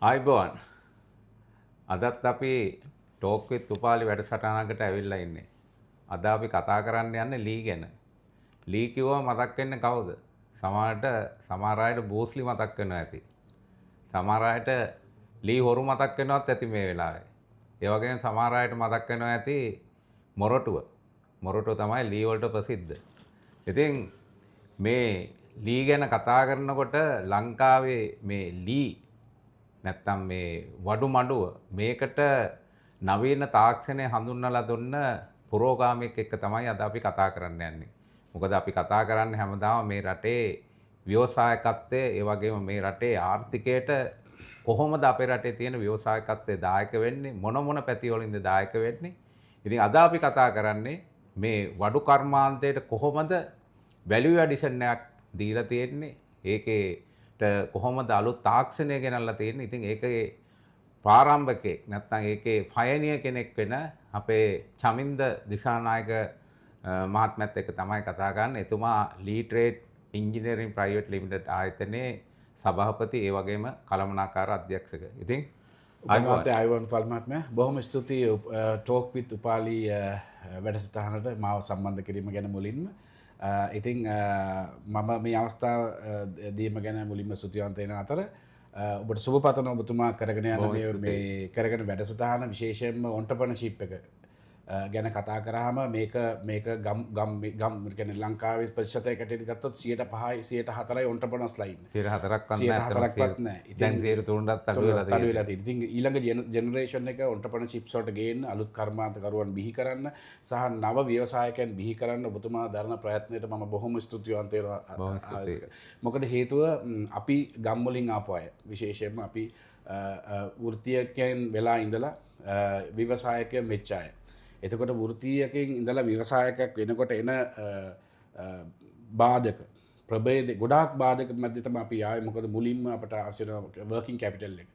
ආයිබෝන් අදත් අපි ටෝක් විත් උපාලි වැඩසටහනකට ඇවිල්ලා ඉන්නේ. අද අපි කතා කරන්න යන්නේ ලී ගැන. ලී කිව්වම මතක් වෙන්නේ කවුද? සමහර අයට බූස්ලි මතක් වෙනවා ඇති. සමහර අයට ලී හොරු මතක් වෙනවත් ඇති මේ වෙලාවේ. ඒ වගේම සමහර අයට මතක් වෙනවා ඇති මොරටුව. මොරටුව තමයි ලී වලට ප්‍රසිද්ධ. ඉතින් මේ ලී ගැන කතා කරනකොට ලංකාවේ මේ ලී නැත්තම් මේ වඩු මඩුව මේකට නවීන තාක්ෂණය හඳුන්වලා දුන්න පුරෝගාමියෙක් එක්ක තමයි අද අපි කතා කරන්න යන්නේ. මොකද අපි කතා කරන්නේ හැමදාම මේ රටේ ව්‍යවසායකත්වය, ඒ වගේම මේ රටේ ආර්ථිකයට කොහොමද අපේ රටේ තියෙන ව්‍යවසායකත්වය දායක වෙන්නේ, මොන පැති වලින්ද දායක වෙන්නේ. ඉතින් අද අපි කතා කරන්නේ මේ වඩු කර්මාන්තයට කොහොමද වැලියු ඇඩිෂන් එකක් දීලා තියෙන්නේ. ඒකේ කොහොමද අලුත් තාක්ෂණය ගෙනල්ලා තියෙන්නේ. ඉතින් ඒකේ ප්‍රාරම්භකෙක් නැත්නම් ඒකේ පයනියර් කෙනෙක් වෙන අපේ චමින්ද දිසානායක මහත්මයාත් එක්ක තමයි කතා කරන්නේ. එතුමා ලී ට්‍රේඩ් ඉන්ජිනියරින් ප්‍රයිවට් ලිමිටඩ් ආයතනයේ සභාපති, ඒ වගේම කළමනාකාර අධ්‍යක්ෂක. ඉතින් අයිවන් පල්මත්මය බොහොම ස්තුතියි ටෝක් විත් උපාලි වැඩසටහනට මාව සම්බන්ධ කිරීම ගැන මුලින්ම. ඉතින් මම මේ අවස්ථාව දීම ගැන මුලින්ම ස්තුතිවන්තයන අතර ඔබට සුභපතන ඔබතුමා කරගෙන යන මේ කරගෙන වැඩසටහන විශේෂයෙන්ම ඔන්ටර්ප්‍රනර්ෂිප් එක ගැන කතා කරාම මේක ගම් ලංකාවේ ප්‍රතිශතයකට ගත්තොත් 5%යි 4%යි ඔන්ටර්ප්‍රනර්ස්ලා ඉන්නේ. 4%ක්වත් නැහැ. දැන් 3%ත් අඩු වෙලා තියෙනවා. ඉතින් ඊළඟ ජෙනරේෂන් එක ඔන්ටර්ප්‍රනර්ෂිප්ස් වලට ගේන්න, අලුත් කර්මාන්තකරුවන් බිහි කරන්න සහ නව ව්‍යවසායකයන් බිහි කරන්න ඔබතුමා දරන ප්‍රයත්නයට මම බොහොම ස්තුතිවන්ත වෙනවා. මොකද හේතුව අපි ගම් වලින් ආපු අය, විශේෂයෙන්ම අපි වෘත්තීයකයන් වෙලා ඉඳලා ව්‍යවසායකයන් වෙච්ච අය. එතකොට වෘත්තීයකින් ඉඳලා ව්‍යවසායකයෙක් වෙනකොට එන බාධක ප්‍රභේද ගොඩාක් බාධක මැද තමයි අපි ආවේ. මොකද මුලින්ම අපට අවශ්‍ය වර්කින් කැපිටල් එක.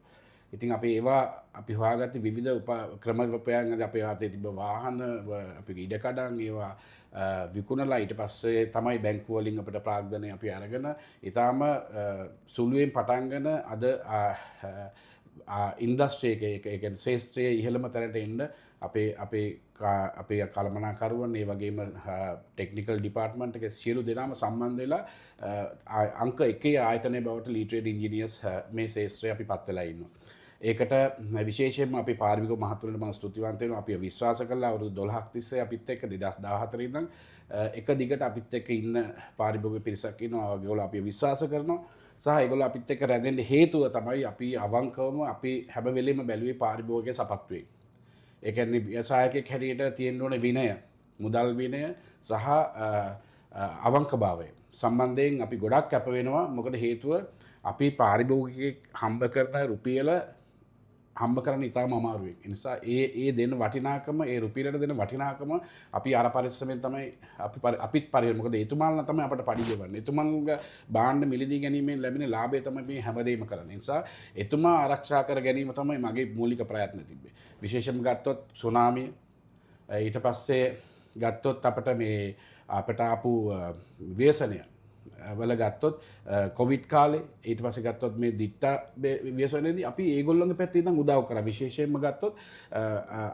ඉතින් අපි ඒවා අපි හොයාගත්තේ විවිධ ක්‍රමපයන්. අපේ අතේ තිබ්බ වාහන, අපේ ඉඩකඩම් ඒවා විකුණලා ඊට පස්සේ තමයි බැංකුව වලින් අපිට ප්‍රාග්ධනය අපි අරගෙන ඊටාම සුළුවෙන් පටන් ගන්න අද ඉන්ඩස්ට්‍රි එක, ඒ කියන්නේ ශාස්ත්‍රයේ ඉහළම තැනට එන්න අපේ කළමනාකරුවන්, ඒ වගේම ටෙක්නිකල් ඩිපාර්ට්මන්ට් එකේ සියලු දෙනාම සම්බන්ධ වෙලා අංක 1 ආයතනයේ බවට ලී ට්‍රේඩ් ඉන්ජිනියර්ස් මේ ශාස්ත්‍රය අපි පත් වෙලා ඉන්නවා. ඒකට විශේෂයෙන්ම අපි පාරිභෝගික මහතුරුන්ට මම ස්තුතිවන්ත වෙනවා. අපි විශ්වාස කළා අවුරුදු 12ක් තිස්සේ අපිත් එක්ක 2014 ඉඳන් එක දිගට අපිත් එක්ක ඉන්න පාරිභෝගික පිරිසක් ඉන්නවා. ඒගොල්ලෝ අපි විශ්වාස කරනවා. සහ ඒගොල්ලෝ අපිත් එක්ක රැඳෙන්න හේතුව තමයි අපි අවංකවම අපි හැම වෙලෙම බැලුවේ පාරිභෝගික සපත්තුවේ. ඒ කියන්නේ ව්‍යවසායකයෙක් හැටියට තියෙන්න ඕන විනය, මුදල් විනය සහ අවංකභාවය සම්බන්ධයෙන් අපි ගොඩක් කැප වෙනවා. මොකද හේතුව අපි පාරිභෝගිකයෙක් හම්බ කරන රුපියල හම්බ කරන්න ඉතාම අමාරුවෙන්. ඒ නිසා ඒ දෙන වටිනාකම, ඒ රුපියලට දෙන වටිනාකම අපි අර පරිශ්‍රමයෙන් තමයි අපිත් පරිහරණය. මොකද එතුමාලා තමයි අපට පඩි ගෙවන්නේ. එතුමාගේ භාණ්ඩ මිලදී ගැනීමෙන් ලැබෙන ලාභය තමයි මේ හැමදේම කරන්නේ. ඒ නිසා එතුමා ආරක්ෂා කර ගැනීම තමයි මගේ මූලික ප්‍රයත්න තිබ්බේ. විශේෂයෙන්ම ගත්තොත් සුනාමිය, ඊට පස්සේ ගත්තොත් අපට ආපු ව්‍යසනය වල ගත්තොත් කොවිඩ් කාලේ, ඊට පස්සේ ගත්තොත් මේ දිට්ටා ව්‍යසනයේදී අපි ඒගොල්ලෝගේ පැත්තේ ඉඳන් උදව් කරා. විශේෂයෙන්ම ගත්තොත්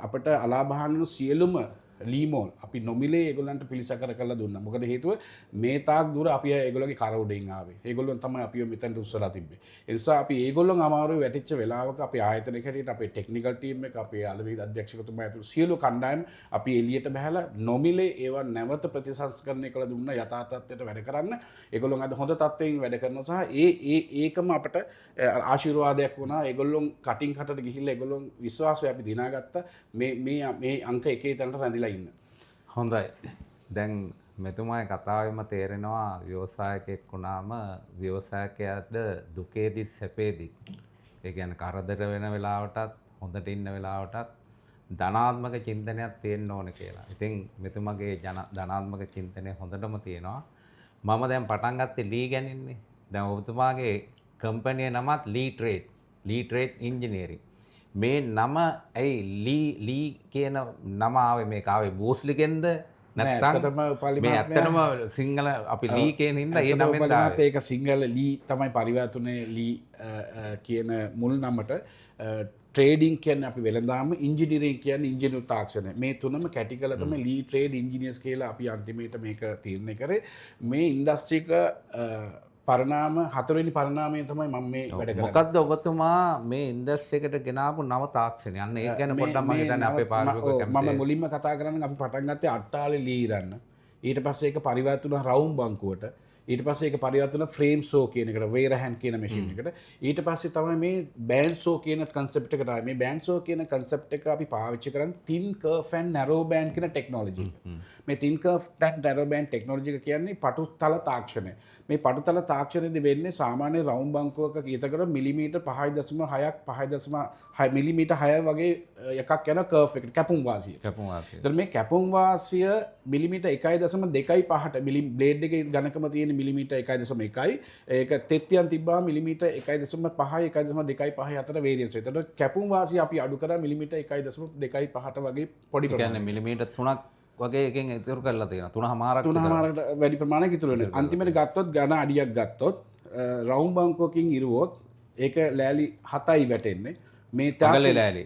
අපට අලාභහානිනු සියලුම ලීමෝල් අපි නොමිලේ ඒගොල්ලන්ට පිළිසකර කරලා දුන්නා. මොකද හේතුව මේ තාක් දුර අපි ඒගොල්ලෝගේ කර උඩින් ආවේ. ඒගොල්ලොන් තමයි අපිව මෙතනට උස්සලා තිබ්බේ. ඒ නිසා අපි ඒගොල්ලොන් අමාරුවේ වැටිච්ච වෙලාවක අපි ආයතනයක හැටියට අපේ ටෙක්නිකල් ටීම් එක, අපේ අලවි අධ්‍යක්ෂකතුමා ඇතුළු සියලු කණ්ඩායම අපි එළියට බහැලා නොමිලේ ඒවා නැවත ප්‍රතිසංස්කරණය කළ දුන්නා. යථා තත්ත්වයට වැඩ කරන්න ඒගොල්ලොන් අද හොඳ තත්ත්වයෙන් වැඩ කරනවා. සහ ඒකම අපට ආශිර්වාදයක් වුණා. ඒගොල්ලොන් කටින් කටට ගිහිල්ලා ඒගොල්ලොන් විශ්වාසය අපි දිනාගත්තා. මේ අංක 1 තැනට රැඳිලා ඉන්න. හොඳයි. දැන් මෙතුමාගේ කතාවෙම තේරෙනවා ව්‍යවසායකයෙක් වුණාම ව්‍යවසායකයාට දුකේදී සැපේදී, ඒ කියන්නේ කරදර වෙන වෙලාවටත් හොඳට ඉන්න වෙලාවටත් ධනාත්මක චින්තනයක් තියෙන්න ඕනේ කියලා. ඉතින් මෙතුමාගේ ධනාත්මක චින්තනය හොඳටම තියෙනවා. මම දැන් පටන් ගත්තේ ලී ගැනින්නේ. දැන් ඔබතුමාගේ කම්පැනි නමත් ලී ට්‍රේඩ් ඉන්ජිනියරින්. මේ නම ඇයි ලී කියන නම ආවේ? මේක ආවේ බූස්ලිගෙන්ද නැත්තම් මේ ඇත්තටම සිංහල අපි ලී කියන හින්දා ඒ නමෙන් දාවේ. ඒක සිංහල ලී තමයි පරිවර්තනයේ ලී කියන මුල් නමට ට්‍රේඩින් කියන්නේ අපි වෙළඳාම, ඉන්ජිනියරින් කියන්නේ ඉන්ජිනේරු තාක්ෂණය. මේ තුනම කැටි කරලා තමයි ලී ට්‍රේඩ් ඉන්ජිනියර්ස් කියලා අපි අන්තිමේට මේක තීරණය කරේ. මේ ඉන්ඩස්ට්‍රි එක පරිණාම හතරවෙනි පරිණාමය තමයි මම මේ වැඩ කරන්නේ. මොකද්ද ඔබතුමා මේ ඉන්ඩස්ට්‍රි එකට ගෙනාවු නව තාක්ෂණය? අන්න ඒක ගැන පොඩ්ඩක් මම හිතන්නේ අපේ පාරිභෝගික කැමති. මම මුලින්ම කතා කරන්නේ අපි පටන් ගත්තේ අට්ටාලේ ලී ඉරන්න. ඊට පස්සේ ඒක පරිවර්තන වුණා රවුම් බංකුවට. ඊට පස්සේ ඒක පරිවර්තන ෆ්‍රේම් සෝ කියන එකට, වේර හැන්ඩ් කියන මැෂින් එකට. ඊට පස්සේ තමයි මේ බෑන්ඩ් සෝ කියන කන්සෙප්ට් එකට ආවේ. මේ බෑන්ඩ් සෝ කියන කන්සෙප්ට් එක අපි පාවිච්චි කරන්නේ thin curve and narrow band කියන ටෙක්නොලොජි එක. මේ thin curve and narrow band technology එක කියන්නේ පටුතල තාක්ෂණය. මේ පටුතල තාක්ෂණයේදී වෙන්නේ සාමාන්‍ය රවුම් බංකුවක කීතකර මිලිමීටර් 5.6ක් 5.6 මිලිමීටර් 6 වගේ එකක් යන කර්ව් එකට කැපුම් වාසිය. ඒතර මේ කැපුම් වාසිය මිලිමීටර් 1.25ට බ්ලේඩ් එකේ ඝනකම තියෙන මිලිමීටර් 1.1යි. ඒක තෙත්යන් තිබ්බා මිලිමීටර් 1.5යි 1.25යි අතර වේරියන්ස්. ඒතර කැපුම් වාසිය අපි අඩු කරා මිලිමීටර් 1.25ට වගේ පොඩි ඒ කියන්නේ මිලිමීටර් 3ක් වගේ එකෙන් ඉතුරු කරලා තියෙනවා. 3.5කට වැඩි ප්‍රමාණයක් ඉතුරු වෙනවා. අන්තිමට ගත්තොත් ඝන අඩියක් ගත්තොත් රවුම් බංකුවකින් ඉරුවොත් ඒක ලෑලි 7යි වැටෙන්නේ. මේ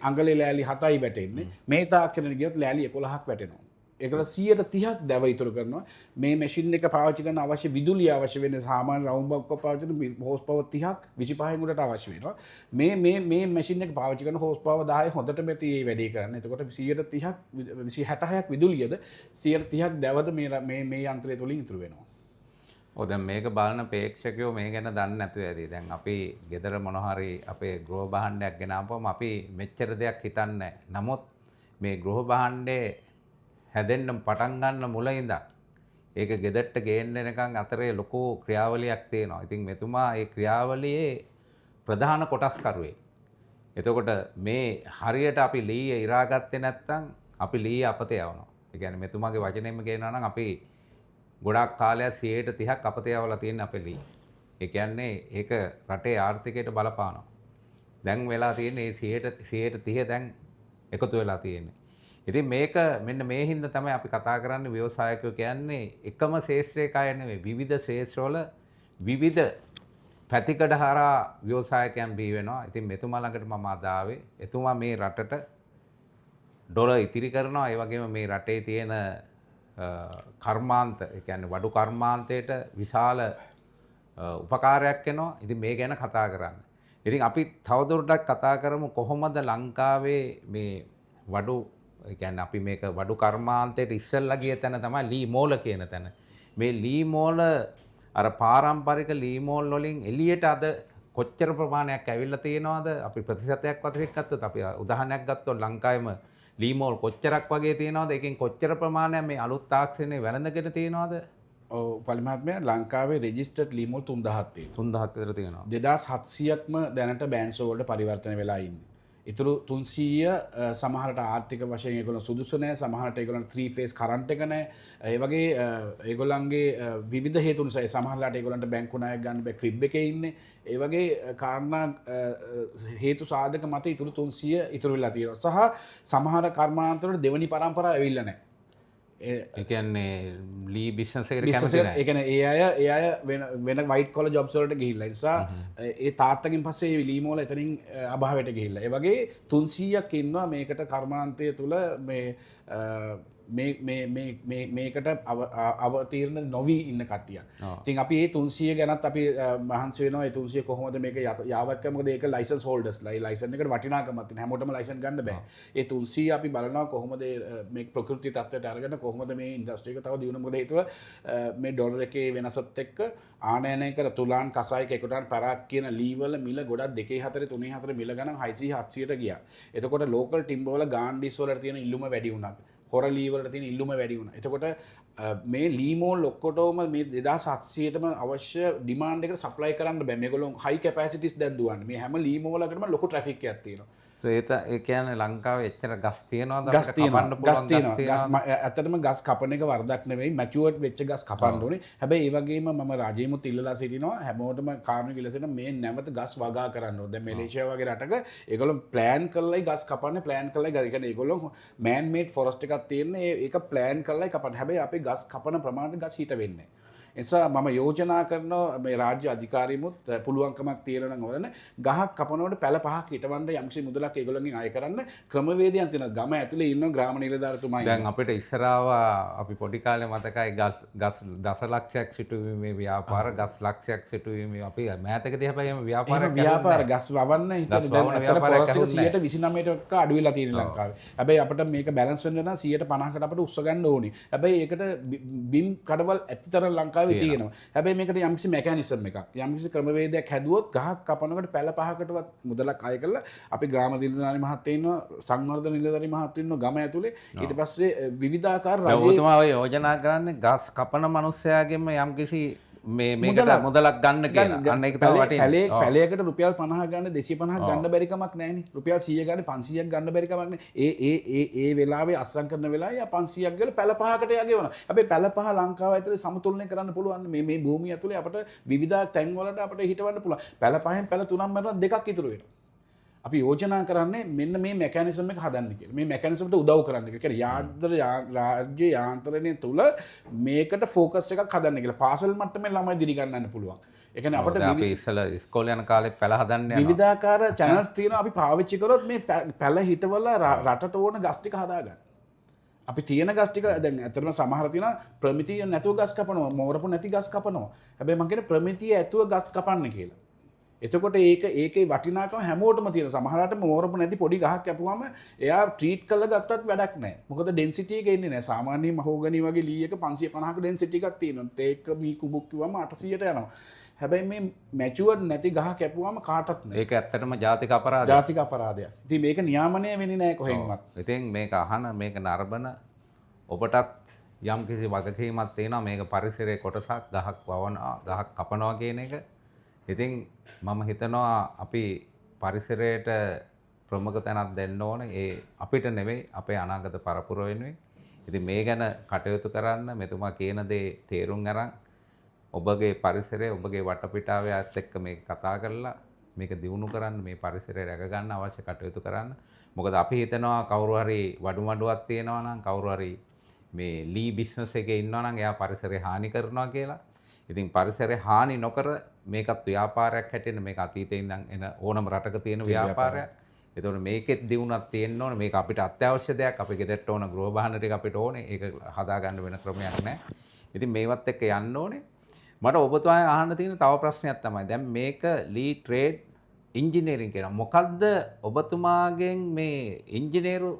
අඟලේ ලෑලි 7යි වැටෙන්නේ. මේ තාක්ෂණයට ගියොත් ලෑලි 11ක් වැටෙනවා. ඒකට 130ක් දැව ඉතුරු කරනවා. මේ මැෂින් එක පාවිච්චි කරන අවශ්‍ය විදුලිය අවශ්‍ය වෙන්නේ සාමාන්‍ය රවුම් බංකුවක් පාවිච්චි කරන හෝස් පවර් 30ක් 25න් උඩට අවශ්‍ය වෙනවා. මේ මැෂින් එක පාවිච්චි කරන හෝස් පවර් 10 හොඳට මෙති මේ වැඩේ කරන්නේ. එතකොට 130ක් 166ක් විදුලියද 130ක් දැවද මේ යන්ත්‍රය තුලින් ඉතුරු වෙනවා. ඔව් දැන් මේක බලන ප්‍රේක්ෂකයෝ මේ ගැන දන්නේ නැතුව ඇති. දැන් අපි ගෙදර මොන හරි අපේ ගෘහ භාණ්ඩයක් ගෙනාවම අපි මෙච්චර දෙයක් හිතන්නේ නැහැ. නමුත් මේ ගෘහ භාණ්ඩේ හැදෙන්න පටන් ගන්න මුල ඉඳන් ඒක ගෙදරට ගේන්න එනකන් අතරේ ලොකු ක්‍රියාවලියක් තියෙනවා. ඉතින් මෙතුමා ඒ ක්‍රියාවලියේ ප්‍රධාන කොටස්කරුවෙක්. එතකොට මේ හරියට අපි ලී ඉරාගත්තේ නැත්නම් අපි ලී අපතේ යවනවා. ඒ කියන්නේ මෙතුමාගේ වචනයෙන්ම කියනවා නම් අපි ගොඩක් කාලයක් 30ක් අපතේ යවලා තියෙන අපේ ලී. ඒ කියන්නේ ඒක රටේ ආර්ථිකයට බලපානවා. දැන් වෙලා තියෙන්නේ 130 දැන් එකතු වෙලා තියෙන්නේ. ඉතින් මේක මෙන්න මේ හින්දා තමයි අපි කතා කරන්නේ ව්‍යවසායකයෝ කියන්නේ එකම ශේෂ්ත්‍රයේ කය නෙවෙයි විවිධ ශේෂ්ත්‍රවල විවිධ පැතිකඩ හරහා ව්‍යවසායකයන් බිහි වෙනවා. ඉතින් මෙතුමා ළඟට මම අද ආවේ. එතුමා මේ රටට ඩොලර් ඉතිරි කරනවා. ඒ වගේම මේ රටේ තියෙන කර්මාන්ත ඒ කියන්නේ වඩු කර්මාන්තයට විශාල උපකාරයක් වෙනවා. ඉතින් මේ ගැන කතා කරන්න. ඉතින් අපි තවදුරටත් කතා කරමු කොහොමද ලංකාවේ මේ වඩු ඒ කියන්නේ අපි මේක වඩු කර්මාන්තයට ඉස්සෙල්ලා ගිය තැන තමයි ලී මෝල කියන තැන. මේ ලී මෝල අර පාරම්පරික ලී මෝල් වලින් එළියට අද කොච්චර ප්‍රමාණයක් ඇවිල්ලා තියෙනවද? අපි ප්‍රතිශතයක් වශයෙන් ගත්තොත් අපි උදාහරණයක් ගත්තොත් ලංකාවේම ලී මෝල් කොච්චරක් වගේ තියෙනවද? එකෙන් කොච්චර ප්‍රමාණයක් මේ අලුත් තාක්ෂණයේ වැළඳගෙන තියෙනවද? ඔව් පරිමාත්මය ලංකාවේ රෙජිස්ටර්ඩ් ලී මෝල් 3000ක් තියෙනවා. 3000ක් විතර තියෙනවා. 2700ක්ම දැනට බෑන්ඩ්සෝ වලට පරිවර්තන වෙලා ඉන්නේ. ඉතුරු 300 සමහරට ආර්ථික වශයෙන් ඒගොල්ලෝ සුදුසු නැහැ. සමහරට ඒගොල්ලන්ට 3 ෆේස් කරන්ට් එක නැහැ. ඒ වගේ ඒගොල්ලන්ගේ විවිධ හේතු නිසා සමහරලාට ඒගොල්ලන්ට බැංකු ණයක් ගන්න බෑ ක්‍රිබ් එකේ ඉන්නේ. ඒ වගේ කාරණා හේතු සාධක මත ඉතුරු 300 ඉතුරු වෙලා තියෙනවා. සහ සමහර කර්මාන්තවල දෙවනි පරම්පරාව ඇවිල්ලා නැහැ. ඒ කියන්නේ ලී බිස්නස් එකට කැමති නැහැ. ඒ කියන්නේ ඒ අය වෙන වයිට් කොලර් ජොබ්ස් වලට ගිහිල්ලා. ඒ නිසා ඒ තාත්තගෙන් පස්සේ ඒ ලී මෝල එතනින් අභාවයට ගිහිල්ලා. ඒ වගේ 300ක් ඉන්නවා මේකට කර්මාන්තය තුල මේකට අවතීර්ණ නොවී ඉන්න කට්ටියක්. ඉතින් අපි මේ 300 ගැනත් අපි මහන්සි වෙනවා. ඒ 300 කොහොමද මේක යාවත් කරන්නේ? මොකද ඒක ලයිසන්ස් හෝල්ඩර්ස්ලා. ඒ ලයිසන් එකට වටිනාකමක් තියෙන හැමෝටම ලයිසන් ගන්න බෑ. ඒ 300 අපි බලනවා කොහොමද මේ ප්‍රകൃති තත්ත්වයට අරගෙන කොහොමද මේ ඉන්ඩස්ට්‍රි එක තව දියුණු. මොකද හේතුව මේ ඩොලර් එකේ වෙනසත් එක්ක ආනයනය කර තුලාන් කසායක එකටන් පරක් කියන ලීවල මිල ගොඩක් 2 4 3 4 මිල ගණන් 600 700ට ගියා. එතකොට ලෝකල් ටිම්බර් වල ගාන්ඩිස් වලට තියෙන ඉල්ලුම වැඩි වුණා. හොර ලී වලට තියෙන ඉල්ලුම වැඩි වුණා. එතකොට මේ ලීමෝල් ඔක්කොටම මේ 2700ටම අවශ්‍ය ඩිමාන්ඩ් එකට සප්ලයි කරන්න බෑ. මේගොල්ලෝ හයි කැපැසිටිස් දැන් දුවන්නේ. මේ හැම ලීමෝලකටම ලොකු ට්‍රැෆික් එකක් තියෙනවා. ඒ කියන්නේ ලංකාවේ එච්චර ගස් තියෙනවද ගස් අපිට කපන්න පුළුවන් ගස් තියෙනවද? ඇත්තටම ගස් කපන එක වරදක් නෙවෙයි, මැචුවර්ඩ් වෙච්ච ගස් කපන්න ඕනේ. හැබැයි ඒ වගේම මම රජයමුත් ඉල්ලලා සිටිනවා හැමෝටම කාරණා ඉල්ලලා සිටින මේ නැවත ගස් වගා කරන්න ඕනේ. දැන් මැලේසියා වගේ රටක ඒගොල්ලෝ ප්ලෑන් කරලායි ගස් කපන්නේ, ප්ලෑන් කරලායි ගස්. ඒ කියන්නේ ඒගොල්ලෝ මෑන් මේඩ් ෆොරස්ට් එකක් තියෙන්නේ, ඒක ප්ලෑන් කරලායි කපන්නේ. හැබැයි අපි ගස් කපන ප්‍රමාණයට ගස් හිට වෙන්නේ නැහැ. නිසා මම යෝජනා කරනවා මේ රාජ්‍ය අධිකාරියමුත් පුළුවන්කමක් තියෙනවා නම් ඕනනේ ගහක් කපනකොට පැල පහක් හිටවන්න යම්කිසි මුදලක් ඒගොල්ලන්ගෙන් අය කරන්න ක්‍රමවේදයක් තියෙනවා. ගම ඇතුලේ ඉන්න ග්‍රාම නිලධාරිතුමා දැන් අපිට ඉස්සරව අපි පොඩි කාලේ මතකයි ගස් දසලක්ෂයක් සිටුවීමේ ව්‍යාපාර ගස් ලක්ෂයක් සිටුවීමේ අපි මෑතකදී හැබැයි එහම ව්‍යාපාර ගස් වවන්න හිතේ දැන් අපිට 29% අඩු වෙලා තියෙන ලංකාවේ. හැබැයි අපිට මේක බැලන්ස් වෙන්න නම් 150කට අපිට උස්ස ගන්න ඕනේ. හැබැයි ඒකට බිම් කඩවල් ඇතිතරම් ලංකාවේ තියෙනවා. හැබැයි මේකට යම්කිසි මෙකැනිසම් එකක් යම්කිසි ක්‍රමවේදයක් හැදුවොත් ගහක් කපනකොට පැල පහකටවත් මුදලක් අය කරලා අපි ග්‍රාම නිලධාරි මහත්තයා ඉන්නවා, සංවර්ධන නිලධාරි මහත්තයා ඉන්නවා ගම ඇතුලේ. ඊට පස්සේ විවිධාකාර රජතුමා ඔය යෝජනා කරන්නේ ගස් කපන මිනිස්සයාගෙම යම්කිසි මේකට මුදලක් ගන්න කියලා. අන්න ඒක තමයි වටින්නේ. පැලයකට රුපියල් 50 ගන්න 250ක් ගන්න බැරි කමක් නැහැනේ. රුපියල් 100 ගන්න 500ක් ගන්න බැරි කමක් නැහැ. ඒ වෙලාවේ අස්සම් කරන වෙලාවේ 500ක් ගල පැල පහකට යගෙවනවා. හැබැයි පැල පහ ලංකාව ඇතුලේ සමතුලනය කරන්න පුළුවන්. මේ භූමිය ඇතුලේ අපිට විවිධ තැන් වලට අපිට හිටවන්න පුළුවන්. පැල පහෙන් පැල තුනක් මැරුණා දෙකක් ඉතුරු වෙනවා. අපි යෝජනා කරන්නේ මෙන්න මේ මෙකැනිසම් එක හදන්න කියලා. මේ මෙකැනිසම්ට උදව් කරන්න කියලා. රාජ්‍ය යාන්ත්‍රණය තුල මේකට ફોකස් එකක් හදන්න කියලා. පාසල් මට්ටමේ ළමයි දිරි ගන්නන්න පුළුවන්. ඒ කියන්නේ අපිට අපි ඉස්සල ඉස්කෝලේ යන කාලේ පැල හදන්න යනවා. විවිධාකාර channels තියෙනවා. අපි පාවිච්චි කරොත් මේ පැල හිටවල රටට ඕන ගස් ටික හදාගන්න. අපි තියෙන ගස් ටික දැන් ඇත්තටම සමහර තියෙනවා ප්‍රමිතිය නැතුව ගස් කපනවා, මෝරපු නැති ගස් කපනවා. හැබැයි මම කියන්නේ ප්‍රමිතිය ඇතුව ගස් කපන්න කියලා. එතකොට ඒකේ වටිනාකම හැමෝටම තියෙන. සමහරවිට මෝරපු නැති පොඩි ගහක් කැපුවම එයා ට්‍රීට් කරලා ගත්තත් වැඩක් නැහැ. මොකද ඩෙන්සිටි එක එන්නේ නැහැ. සාමාන්‍ය මහෝගනි වගේ ලී එක 550ක ඩෙන්සිටි එකක් තියෙනවා. තේක මී කුබුක් කිව්වම 800ට යනවා. හැබැයි මේ මැචුවර්ඩ් නැති ගහ කැපුවම කාටත් නැහැ. ඒක ඇත්තටම ජාතික අපරාධයක්. ජාතික අපරාධයක්. ඉතින් මේක නියාමනය වෙන්නේ නැහැ කොහෙන්වත්. ඉතින් මේක අහන මේක නරඹන ඔබටත් යම්කිසි වගකීමක් තියෙනවා මේක පරිසරයේ කොටසක් ගහක් වවනවා ගහක් කපනවා කියන එක. ඉතින් මම හිතනවා අපි පරිසරයට ප්‍රමුඛ තැනක් දෙන්න ඕනේ. ඒ අපිට නෙවෙයි අපේ අනාගත පරපුර වෙනුවෙන්. ඉතින් මේ ගැන කටයුතු කරන්න මෙතුමා කියන දේ තේරුම් අරන් ඔබගේ පරිසරය ඔබගේ වටපිටාවේ අයත් එක්ක මේක කතා කරලා මේක දියුණු කරන්න මේ පරිසරය රැක ගන්න අවශ්‍ය කටයුතු කරන්න. මොකද අපි හිතනවා කවුරු හරි වඩුවක් තියෙනවා නම් කවුරු හරි මේ ලී බිස්නස් එකේ ඉන්නවා නම් එයා පරිසරය හානි කරනවා කියලා. ඉතින් පරිසරය හානි නොකර මේකත් ව්‍යාපාරයක් හැටියට මේක අතීතේ ඉඳන් එන ඕනම රටක තියෙන ව්‍යාපාරයක්. ඒතකොට මේකෙත් දියුණුවක් තියෙන්න ඕනේ. මේක අපිට අත්‍යවශ්‍ය දෙයක්. අපි ගෙදරට ඕන ගෘහ භාණ්ඩ ටික අපිට ඕනේ. ඒක හදාගන්න වෙන ක්‍රමයක් නැහැ. ඉතින් මේවත් එක්ක යන්න ඕනේ. මට ඔබතුමාගෙන් අහන්න තියෙන තව ප්‍රශ්නයක් තමයි. දැන් මේක ලී ට්‍රේඩ් ඉංජිනේරින් කියන මොකද්ද ඔබතුමාගෙන් මේ ඉංජිනේරු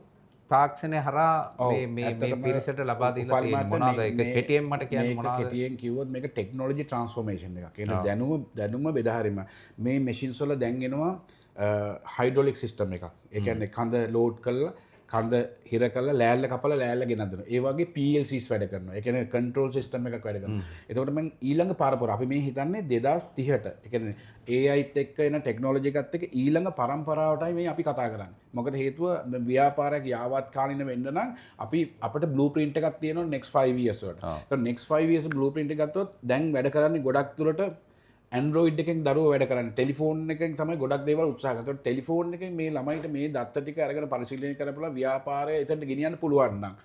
තාක්ෂණය හරහා මේ පිරිසට ලබා දීලා තියෙන මොනවාද ඒක කෙටියෙන් මට කියන්න මොනවාද? කෙටියෙන් කිව්වොත් මේක ටෙක්නොලොජි ට්‍රාන්ස්ෆෝමේෂන් එකක්. ඒ දැනුම බෙදාහැරීම. මේ මැෂින්ස් වල දැන් එනවා හයිඩ්‍රොලික් සිස්ටම් එකක්. ඒ කියන්නේ කඳ ලෝඩ් කරලා කඳ හිර කරලා ලෑල්ල කපලා ලෑල්ල ගෙනත් දෙනවා. ඒ වගේ PLCs වැඩ කරනවා. ඒ කියන්නේ කන්ට්‍රෝල් සිස්ටම් එකක් වැඩ කරනවා. එතකොට මම ඊළඟ පරපුර අපි මේ හිතන්නේ 2030ට. ඒ කියන්නේ AIත් එක්ක එන ටෙක්නොලොජි එකත් එක්ක ඊළඟ පරම්පරාවටයි මේ අපි කතා කරන්නේ. මොකද හේතුව ව්‍යාපාරයක් යාවත් කාලින වෙන්න නම් අපිට බ්ලූප්‍රින්ට් එකක් තියෙනවා next 5 years වලට. ඒත් next 5 years බ්ලූප්‍රින්ට් එක ගත්තොත් දැන් වැඩ කරන්නේ ගොඩක් දුරට ඇන්ඩරෝයිඩ් එකෙන් දරුවෝ වැඩ කරන්නේ. ටෙලිෆෝන් එකෙන් තමයි ගොඩක් දේවල් උත්සාහ කරන්නේ. ඒත් ටෙලිෆෝන් එකෙන් මේ ළමයිට මේ දත්ත ටික අරගෙන පරිශීලනය කරපුවා ව්‍යාපාරය එතනට ගෙනියන්න පුළුවන් නම්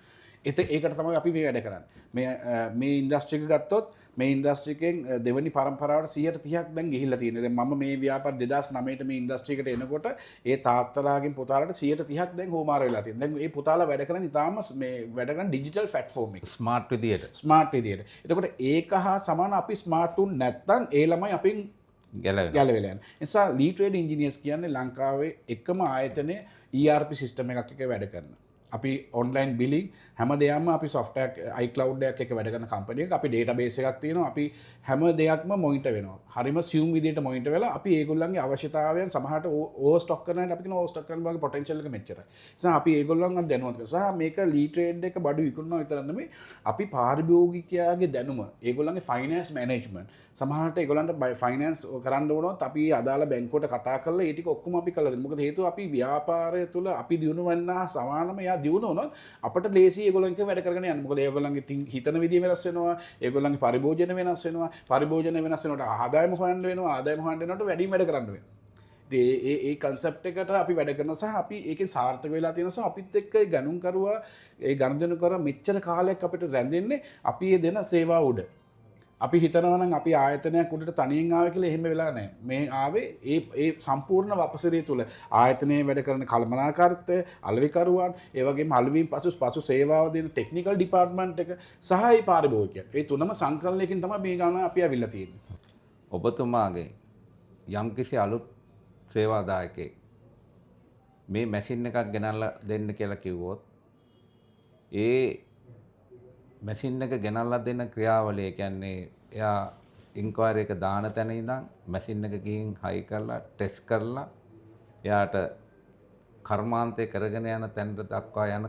ඒකට තමයි අපි මේ වැඩ කරන්නේ. මේ ඉන්ඩස්ට්‍රි එක ගත්තොත් මේ ඉන්ඩස්ට්‍රි එකෙන් දෙවෙනි පරම්පරාවට 130ක් දැන් ගිහිල්ලා තියෙනවා. දැන් මම මේ ව්‍යාපාර 2009ට මේ ඉන්ඩස්ට්‍රි එකට එනකොට ඒ තාත්තලාගෙන් පුතාලට 130ක් දැන් හෝමාර වෙලා තියෙනවා. දැන් මේ පුතාලා වැඩ කරන්නේ ඉතාලම මේ වැඩ කරන ඩිජිටල් ප්ලැට්ෆෝම් එක. ස්මාර්ට් විදියට. ස්මාර්ට් විදියට. එතකොට ඒක හා සමාන අපි ස්මාර්ට් උන් නැත්තම් ඒ ළමයි අපෙන් ගැලවෙලා යනවා. ඒ නිසා ලී ට්‍රේඩ් ඉන්ජිනියර්ස් කියන්නේ ලංකාවේ එකම ආයතනයේ ERP සිස්ටම් එකක් එක වැඩ කරනවා. අපි ඔන්ලයින් බිලින් හැම දෙයක්ම අපි software iCloud එකක් එක්ක වැඩ කරන කම්පැනි එකක්. අපි database එකක් තියෙනවා. අපි හැම දෙයක්ම monitor වෙනවා. හරිම assume විදිහට monitor වෙලා අපි ඒගොල්ලන්ගේ අවශ්‍යතාවයන් සමහරට ඕවර් ස්ටොක් කරනවා. අපි කියන ඕවර් ස්ටොක් කරන බගේ potential එක මෙච්චරයි. නිසා අපි ඒගොල්ලන්ව දැනුවත් කරලා සහ මේක ලී ට්‍රේඩ් එක බඩු විකුණනවා විතරක් නෙමෙයි අපි පාරිභෝගිකයාගේ දැනුම ඒගොල්ලන්ගේ ෆයිනෑන්ස් මැනේජ්මන්ට් සමහරට ඒගොල්ලන්ට ෆයිනෑන්ස් කරන්න ඕනොත් අපි අදාළ බැංකුවට කතා කරලා ඒ ටික ඔක්කොම අපි කරලා දෙනවා. මොකද හේතුව අපි ව්‍යාපාරය තුළ අපි දියුණු වෙන්න සමානම එයා දියුණු වුණොත් අපිට ලේසි ඒගොල්ලන්ක වැඩ කරගෙන යන්න. මොකද ඒගොල්ලන්ගේ හිතන විදිය වෙනස් වෙනවා. ඒගොල්ලන්ගේ පරිභෝජන වෙනස් වෙනවා. පරිභෝජන වෙනස් වෙනකොට ආදායම හොයන්න වෙනවා. ආදායම හොයන්න වෙනකොට වැඩිම වැඩ කරන්න වෙනවා. ඒ කන්සෙප්ට් එකට අපි වැඩ කරනවා සහ අපි ඒකෙන් සාර්ථක වෙලා තියෙනවා. සහ අපිත් එක්ක ඒ ගණන් කරුවා ඒ ගණන් කරුවා මෙච්චර කාලයක් අපිට රැඳෙන්නේ අපි ඒ දෙන සේවා උඩ. අපි හිතනවා නම් අපි ආයතනයක් උඩට තනියෙන් ආවේ කියලා එහෙම වෙලා නැහැ. මේ ආවේ ඒ සම්පූර්ණ වපසරිය තුල ආයතනයේ වැඩ කරන කළමනාකාරීත්වය, අලෙවිකරුවන්, ඒ වගේම අලෙවින් පසු සේවාව දෙන ටෙක්නිකල් ඩිපාර්ට්මන්ට් එක සහ ඒ පාරිභෝගිකයන්. ඒ තුනම සංකලනයකින් තමයි මේ ගාන අපි අවිල්ලා තියෙන්නේ. ඔබතුමාගේ යම්කිසි අලුත් සේවාදායකයෙක් මේ මැෂින් එකක් ගෙනල්ලා දෙන්න කියලා කිව්වොත් ඒ මැෂින් එක ගෙනල්ලා දෙන ක්‍රියාවලිය කියන්නේ එයා ඉන්ක්වයරි එක දාන තැන ඉඳන් මැෂින් එක ගිහින් හයි කරලා ටෙස්ට් කරලා එයාට කර්මාන්තය කරගෙන යන තැනට දක්වා යන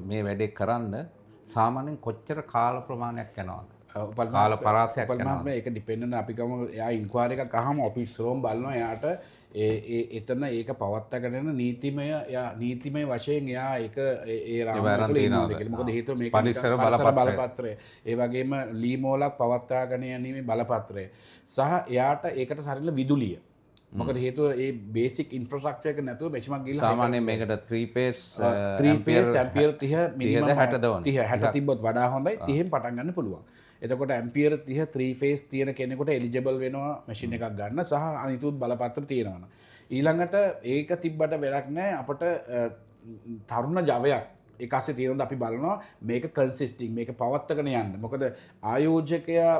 මේ වැඩේ කරන්න සාමාන්‍යයෙන් කොච්චර කාල ප්‍රමාණයක් යනවද? කාල පරාසයක් යනවා. ඒක ඩිපෙන්ඩන්ට් අපි ගම එයා ඉන්ක්වයරි එකක් අහම ඔෆිස් රෝම් බලනවා එයාට එතන ඒක පවත්වාගෙන යන නීතිමය වශයෙන් එයා ඒක ඒ රාමුව තුළ ඉන්නවද කියලා. මොකද හේතුව මේක පරිසර බලපත්‍රය. ඒ වගේම ලීමෝලක් පවත්වාගෙන යීමේ බලපත්‍රය. සහ එයාට ඒකට සරිල විදුලිය. මොකද හේතුව ඒ බේසික් ඉන්ෆ්‍රාස්ට්‍රක්චර් එක නැතුව මෙච්චරක් ගිහලා සාමාන්‍යයෙන් මේකට 3 phase ඇම්පියර් 30 මිනිමම් 60 දවන 60 තිබ්බොත් වඩා හොඳයි 30න් පටන් ගන්න පුළුවන්. එතකොට ඇම්පියර් 30 3 phase තියෙන කෙනෙකුට එලිජිබල් වෙනවා මැෂින් එකක් ගන්න සහ අනිතුත් බලපත්‍ර තියෙනවා. ඊළඟට ඒක තිබ්බට වැඩක් නැහැ අපට තරුණ ජවයක් ඒකසේ තියෙනද අපි බලනවා මේක කන්සිස්ටිං මේක පවත්වාගෙන යන්න. මොකද ආයෝජකයා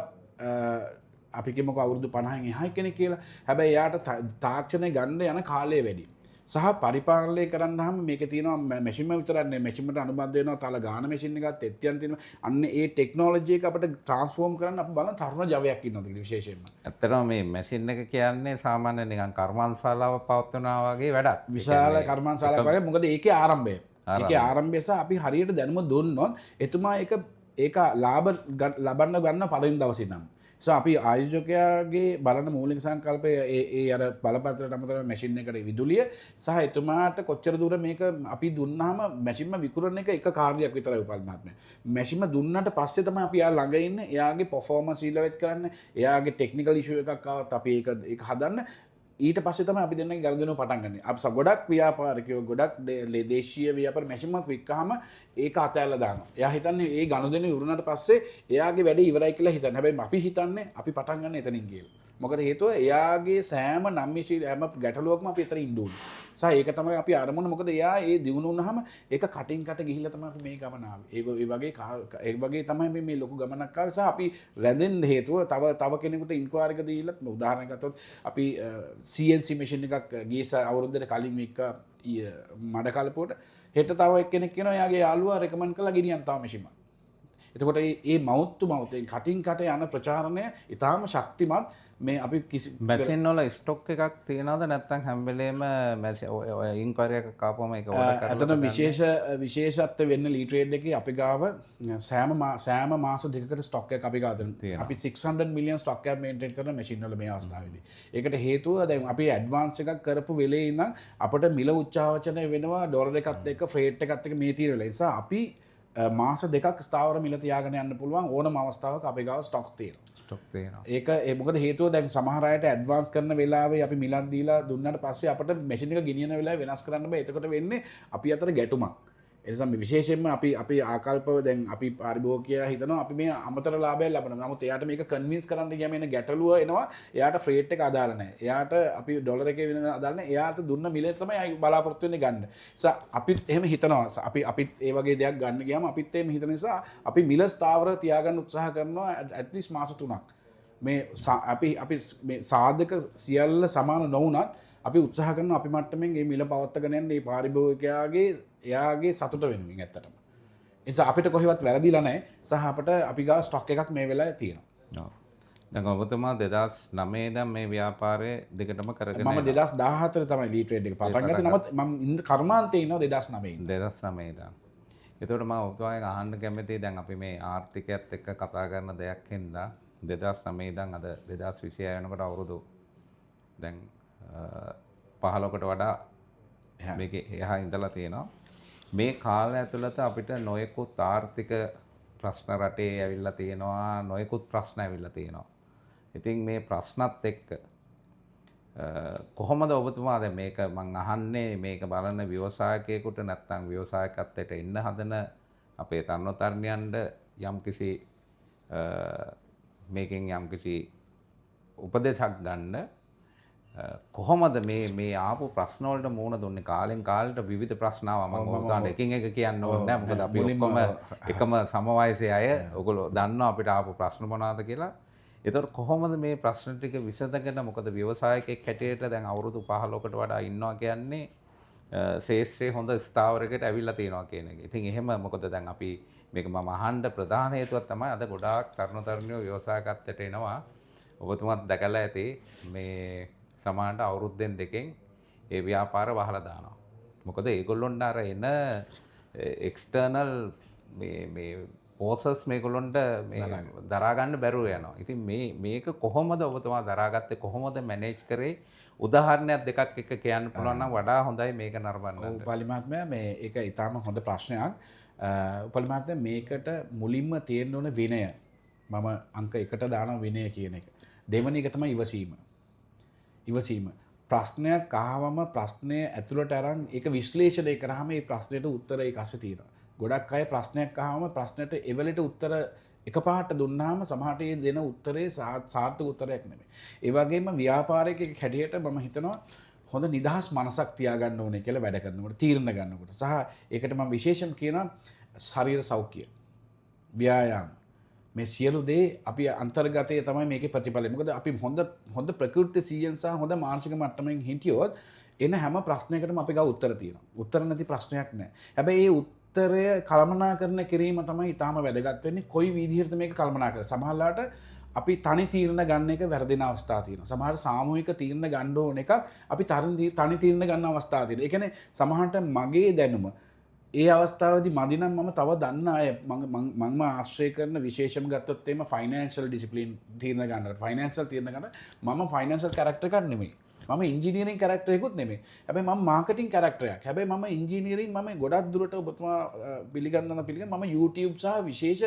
අපි කියමුකෝ අවුරුදු 50න් එහා කෙනෙක් කියලා. හැබැයි එයාට තාක්ෂණය ගන්න යන කාලය වැඩි. සහ පරිපාලනය කරන්නාම මේක තියෙනවා මැෂින් විතරක් නෙමෙයි මැෂින් වලට අනුබද්ධ වෙනවා තල ගාන මැෂින් එකක් තෙත්යන් තියෙනවා. අන්න ඒ ටෙක්නොලොජි එක අපිට ට්‍රාන්ස්ෆෝම් කරන්න අපි බලන තරුණ ජවයක් ඉන්නවා කියලා විශේෂයෙන්ම. ඇත්තටම මේ මැෂින් එක කියන්නේ සාමාන්‍ය නිකන් කර්මාන්තශාලාවක් පවත්වනවා වගේ වැඩක්. විශාල කර්මාන්තශාලාවක් වගේ. මොකද ඒකේ ආරම්භය. ඒකේ ආරම්භය සහ අපි හරියට දැනුම දුන්නොත් එතුමා ඒක ලාභ ලබන්න ගන්න පළවෙනි දවසේ නම්. අපි ආයෝජකයාගේ බලන මූලික සංකල්පය ඒ අර බලපත්‍රයට අමතරව මැෂින් එකට විදුලිය සහ එතුමාට කොච්චර දුර මේක අපි දුන්නාම මැෂින්ම විකුණන එක කාර්යයක් විතරයි උපල් මහත්මයා. මැෂින්ම දුන්නට පස්සේ තමයි අපි යා ළඟ ඉන්නේ. එයාගේ පර්ෆෝමන්ස් ඉලෙවෙට් කරන්න, එයාගේ ටෙක්නිකල් ඉෂුව එකක් ආවත් අපි ඒක හදන්න. ඊට පස්සේ තමයි අපි දෙන්නගේ ගනුදෙනුව පටන් ගන්නේ. අපි ගොඩක් ව්‍යාපාරිකයෝ ගොඩක් දේශීය ව්‍යාපාර මැෂින්මක් වික්කහම ඒක අතෑරලා දානවා. එයා හිතන්නේ ඒ ගනුදෙනුව ඉවරුනට පස්සේ එයාගේ වැඩේ ඉවරයි කියලා හිතන්නේ. හැබැයි අපි හිතන්නේ අපි පටන් ගන්න එතනින් කියලා. මොකද හේතුව එයාගේ සෑම නම්මිශීල හැම ගැටලුවක්ම අපි එතන ඉන්න ඕනේ. සහ ඒක තමයි අපි අරමුණ. මොකද එයා ඒ දිනුන වුණාම ඒක කටින් කට ගිහිල්ලා තමයි අපි මේ ගමන ආවේ. ඒ වගේ තමයි මේ ලොකු ගමනක් ආවේ. සහ අපි රැඳෙන්න හේතුව තව කෙනෙකුට ඉන්ක්වයරි එක දීලා උදාහරණයක් ගත්තොත් අපි CNC මැෂින් එකක් ගිය අවුරුද්දට කලින් මේක මඩ කලපුවට හෙට තව එක්කෙනෙක් කියනවා එයාගේ යාළුවා රෙකමන්ඩ් කරලා ගෙනියන්න තව මැෂින් එකක්. එතකොට මේ මවුත් ටු මවුත් කටින් කට යන ප්‍රචාරණය ඉතාම ශක්තිමත්. මේ අපි මැෂින් වල ස්ටොක් එකක් තියනවද නැත්නම් හැම වෙලේම ඉන්ක්වයරි එකක් ආපුවම ඒක ඕඩර් කරලා අතන විශේෂත්ව වෙන්න ලී ට්‍රේඩ් එකේ අපි ගාව සෑම මාස දෙකකට ස්ටොක් එකක් අපි ගාව තියෙනවා. අපි 600 මිලියන් ස්ටොක් එකක් මේන්ටේන් කරන මැෂින් වල මේ අවස්ථාවේදී. ඒකට හේතුව දැන් අපි ඇඩ්වාන්ස් එකක් කරපු වෙලේ ඉඳන් අපිට මිල උච්චාවචනය වෙනවා ඩොලර් එකත් එක්ක ෆ්‍රේට් එකත් එක්ක මේ තියෙන වෙලේ. නිසා අපි මාස දෙකක් ස්ථාවර මිල තියාගෙන යන්න පුළුවන් ඕනම අවස්ථාවක අපේ ගාව ස්ටොක්ස් තියෙනවා. ඒක මොකද හේතුව දැන් සමහර අයට ඇඩ්වාන්ස් කරන වෙලාවේ අපි මිලක් දීලා දුන්නාට පස්සේ අපිට මැෂින් එක ගෙනියන වෙලාවේ වෙනස් කරන්න බෑ. එතකොට වෙන්නේ අපි අතර ගැටුමක්. ඒ නිසා විශේෂයෙන්ම අපි ආකල්පව දැන් අපි පරිභෝගිකයා හිතනවා අපි මේ අමතර ලාභයක් ලබනවා. නමුත් එයාට මේක කන්වින්ස් කරන්න ගියාම එන ගැටලුව එනවා. එයාට ෆ්‍රේට් එක අදාළ නැහැ. එයාට අපි ඩොලර් එකේ වෙන අදාළ නැහැ. එයාට දුන්න මිලේ තමයි බලාපොරොත්තු වෙන්නේ ගන්න. නිසා අපිත් එහෙම හිතනවා. අපිත් ඒ වගේ දෙයක් ගන්න ගියාම අපිත් එහෙම හිතන නිසා අපි මිල ස්ථාවර තියාගන්න උත්සාහ කරනවා at least මාස 3ක්. මේ අපි මේ සාධක සියල්ල සමාන නොවුනත් අපි උත්සාහ කරන අපි මට්ටමින් මේ මිල පවත්වාගෙන යන්න මේ පාරිභෝගිකයාගේ එයාගේ සතුට වෙනුවෙන් ඇත්තටම. ඒ නිසා අපිට කොහෙවත් වැරදිලා නැහැ. සහ අපිට අපි ගාව ස්ටොක් එකක් මේ වෙලාවේ තියෙනවා. ඔව්. දැන් ඔබතුමා 2009 ඉඳන් මේ ව්‍යාපාරය දිගටම කරගෙන මම 2014 තමයි ලී ට්‍රේඩ් එක පටන් ගත්තේ. නමුත් මම කර්මාන්තේ ඉන්නවා 2009 ඉඳන්. 2009 ඉඳන්. එතකොට මම ඔබතුමාගෙන් අහන්න කැමතියි දැන් අපි මේ ආර්ථිකයත් එක්ක කතා කරන දෙයක් හින්දා 2009 ඉඳන් අද 2026 වෙනකොට අවුරුදු දැන් 15කට වඩා මේකේ එහා ඉඳලා තියෙනවා. මේ කාලය ඇතුළත අපිට නොයෙකුත් ආර්ථික ප්‍රශ්න රටේ ඇවිල්ලා තියෙනවා, නොයෙකුත් ප්‍රශ්න ඇවිල්ලා තියෙනවා. ඉතින් මේ ප්‍රශ්නත් එක්ක කොහොමද ඔබතුමා දැන් මේක මං අහන්නේ මේක බලන ව්‍යවසායකයෙකුට නැත්නම් ව්‍යවසායකත්වයට එන්න හදන අපේ තරුණ-තරුණියන්ට යම්කිසි මේකෙන් යම්කිසි උපදේශක් ගන්න කොහොමද මේ ආපු ප්‍රශ්න වලට මුහුණ දුන්නේ කාලෙන් කාලෙට විවිධ ප්‍රශ්න ආවා මම ඔයාලට එකින් එක කියන්න ඕනේ නැහැ මොකද අපි ඔක්කොම එකම සම වයසේ අය ඔයගොල්ලෝ දන්නවා අපිට ආපු ප්‍රශ්න මොනවාද කියලා. ඒතකොට කොහොමද මේ ප්‍රශ්න ටික විසඳගෙන මොකද ව්‍යවසායකයෙක් හැටියට දැන් අවුරුදු 15කට වඩා ඉන්නවා කියන්නේ ශේෂ්ත්‍රයේ හොඳ ස්ථාවරයකට ඇවිල්ලා තියෙනවා කියන එක. ඉතින් එහෙම මොකද දැන් අපි මේක මම අහන්න ප්‍රධාන හේතුවක් තමයි අද ගොඩාක් තරුණ තරුණියෝ ව්‍යවසායකත්වයට එනවා. ඔබතුමාත් දැකලා ඇති මේ සමානට අවුරුද්දෙන් දෙකෙන් ඒ ව්‍යාපාර වහලා දානවා. මොකද ඒගොල්ලොන්ට අර එන එක්ස්ටර්නල් මේ පෝසස් මේගොල්ලොන්ට මේ දරා ගන්න බැරුව යනවා. ඉතින් මේක කොහොමද ඔබතුමා දරාගත්තේ කොහොමද මැනේජ් කරේ? උදාහරණයක් දෙකක් එක කියන්න පුළුවන් නම් වඩා හොඳයි මේක නරඹන්න. උපාලි මහත්මයා මේ ඒක ඊටාම හොඳ ප්‍රශ්නයක්. උපාලි මහත්මයා මේකට මුලින්ම තියෙන්න ඕන විනය. මම අංක 1ට දාන විනය කියන එක. දෙවෙනි එක තමයි ඉවසීම. ඉවසීම. ප්‍රශ්නයක් අහවම ප්‍රශ්නය ඇතුළට අරන් ඒක විශ්ලේෂණය කරාම මේ ප්‍රශ්නෙට උත්තර ඒක අස්සේ තියෙනවා. ගොඩක් අය ප්‍රශ්නයක් අහවම ප්‍රශ්නෙට එවලට උත්තර එකපාරට දුන්නාම සමහරට ඒ දෙන උත්තරේ සාර්ථක උත්තරයක් නෙමෙයි. ඒ වගේම ව්‍යාපාරික හැටියට මම හිතනවා හොඳ නිදහස් මනසක් තියාගන්න ඕනේ කියලා වැඩ කරනකොට තීරණ ගන්නකොට. සහ ඒකට මම විශේෂයෙන් කියනවා ශරීර සෞඛ්‍ය. ව්‍යායාම මේ සියලු දේ අපි අන්තර්ගතයේ තමයි මේකේ ප්‍රතිඵලය. මොකද අපි හොඳ ප්‍රකෘති සිහියෙන් සහ හොඳ මානසික මට්ටමින් හිටියොත් එන හැම ප්‍රශ්නයකටම අපි ගාව උත්තර තියෙනවා. උත්තර නැති ප්‍රශ්නයක් නැහැ. හැබැයි ඒ උත්තරය කළමනාකරණය කිරීම තමයි ඊටාම වැදගත් වෙන්නේ. කොයි විදිහටද මේක කළමනා කරන්නේ? සමහරලාට අපි තනි තීරණ ගන්න එක වැරදින අවස්ථා තියෙනවා. සමහර සාමූහික තීරණ ගන්න ඕන එකක් අපි තනි තීරණ ගන්න අවස්ථා තියෙනවා. ඒ කියන්නේ සමහරට මගේ දැනුම ඒ අවස්ථාවේදී මදි නම් මම තව දන්න අය මම ආශ්‍රය කරන විශේෂම ගත්තොත් එimhe ෆයිනෑන්ෂල් ඩිසිප්ලින් තීරණ ගන්නට ෆයිනෑන්ෂල් තීරණ ගන්න මම ෆයිනෑන්ෂල් කැරක්ටර් එකක් නෙමෙයි. මම ඉංජිනේරින් කැරක්ටර් එකකුත් නෙමෙයි. හැබැයි මම මාකටිං කැරක්ටර් එකක්. හැබැයි මම ඉංජිනේරින් මම ගොඩක් දුරට ඔබතුමා පිළිගන්න මම YouTube සහ විශේෂ